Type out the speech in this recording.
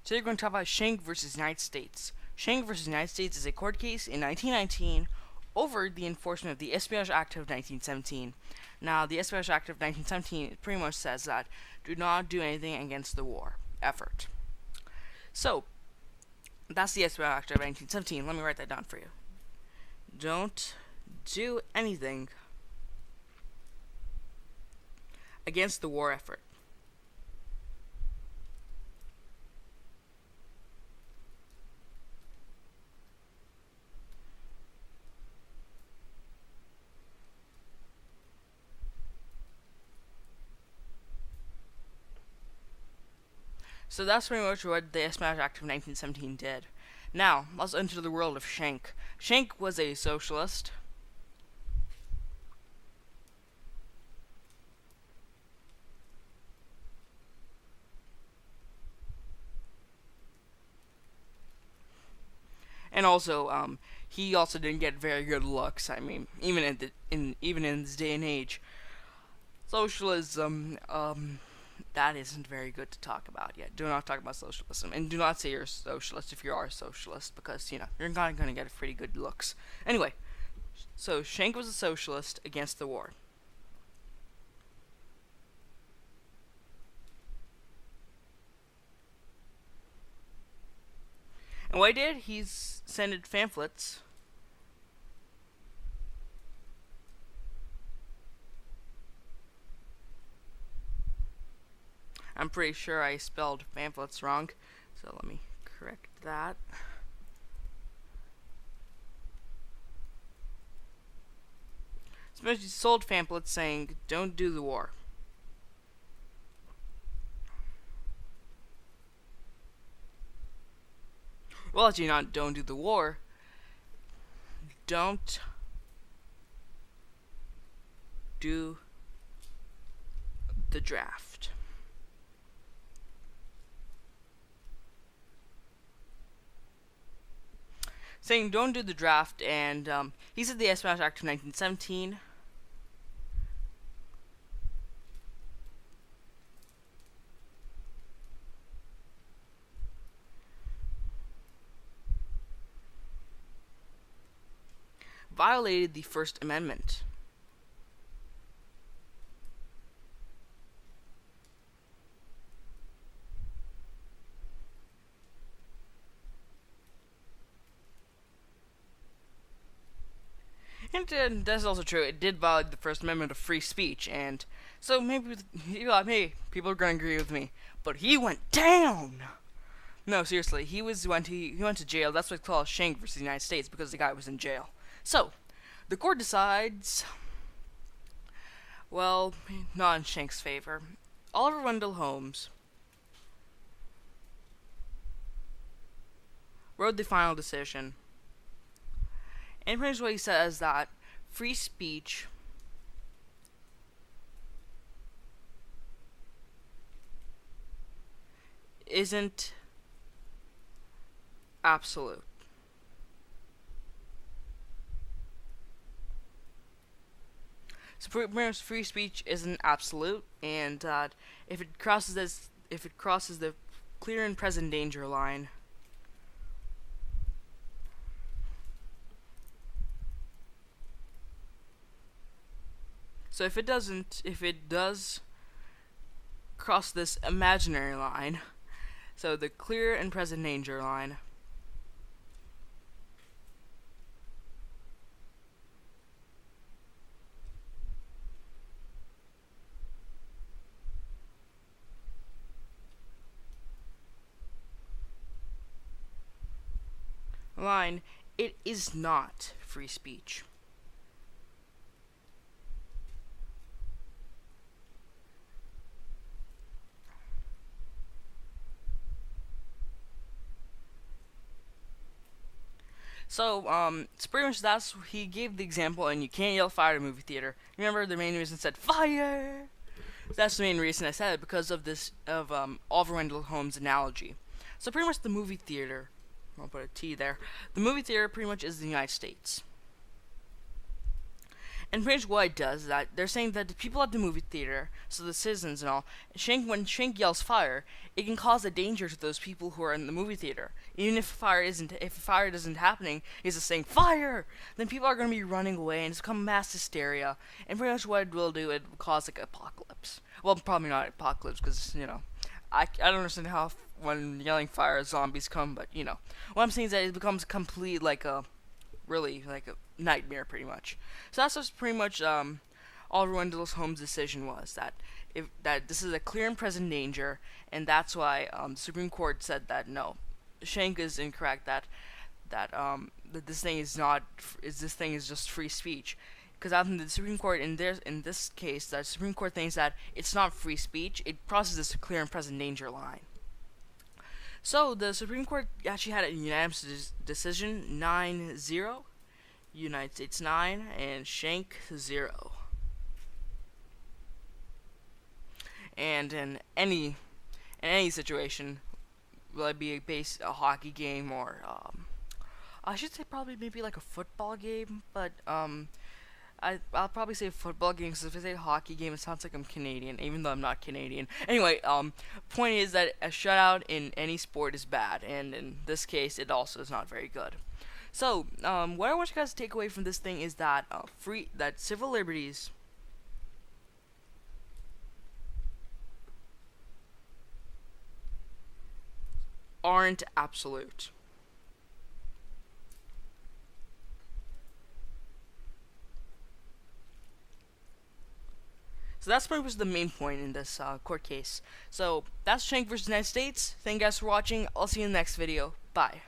Today we're going to talk about Schenck versus United States. Schenck versus United States is a court case in 1919 over the enforcement of the Espionage Act of 1917. Now, the Espionage Act of 1917 pretty much says that do not do anything against the war effort. So, that's the Espionage Act of 1917. Let me write that down for you. Don't do anything against the war effort. So that's pretty much what the Espionage Act of 1917 did. Now, let's enter the world of Schenck. Schenck was a socialist. And also, he also didn't get very good looks. I mean, even in this day and age, socialism, that isn't very good to talk about yet. Do not talk about socialism, and do not say you're a socialist if you are a socialist, because you're not going to get pretty good looks. Anyway, so Schenck was a socialist against the war. And what he did, he's sent pamphlets. I'm pretty sure I spelled pamphlets wrong, so let me correct that. Especially sold pamphlets saying, "Don't do the war." Well, actually, not "Don't do the war." Don't do the draft. Saying don't do the draft, and he said the Espionage Act of 1917. Violated the First Amendment. And that's also true. It did violate the First Amendment of free speech, and so maybe hey, people are gonna agree with me. But he went down. No, seriously, he went to jail. That's what's called Schenck versus the United States, because the guy was in jail. So, the court decides, well, not in Schenck's favor. Oliver Wendell Holmes wrote the final decision. And pretty much what he says that free speech isn't absolute. So pretty much free speech isn't absolute, and if it crosses the clear and present danger line, so if it does cross this imaginary line, so the clear and present danger line, it is not free speech. So, it's pretty much he gave the example, and you can't yell fire at a movie theater. Remember, the main reason said fire. That's the main reason I said it, because of Oliver Wendell Holmes' analogy. So pretty much the movie theater, I'll put a T there. The movie theater pretty much is the United States. And pretty much what it does is that they're saying that the people at the movie theater, so the citizens and all, when Schenck yells fire, it can cause a danger to those people who are in the movie theater. Even if fire isn't happening, he's just saying fire, then people are going to be running away and it's become mass hysteria. And pretty much what it will do, it will cause like apocalypse. Well, probably not apocalypse because I don't understand how when yelling fire zombies come, but what I'm saying is that it becomes complete like a really like a nightmare pretty much. So that's just pretty much all Rwendell's Holmes' decision was that this is a clear and present danger, and that's why the Supreme Court said that no, Schenck is incorrect. That this thing is just free speech. Because I think the Supreme Court in this case, the Supreme Court thinks that it's not free speech. It crosses this clear and present danger line. So the Supreme Court actually had a unanimous decision, 9-0. United States 9 and Schenck 0. And in any situation, will it be a hockey game or I should say probably maybe like a football game, but I'll probably say football game because if I say hockey game, it sounds like I'm Canadian, even though I'm not Canadian. Anyway, point is that a shutout in any sport is bad, and in this case, it also is not very good. So, what I want you guys to take away from this thing is that that civil liberties aren't absolute. So that's pretty much the main point in this court case. So that's Schenck versus United States. Thank you guys for watching. I'll see you in the next video. Bye.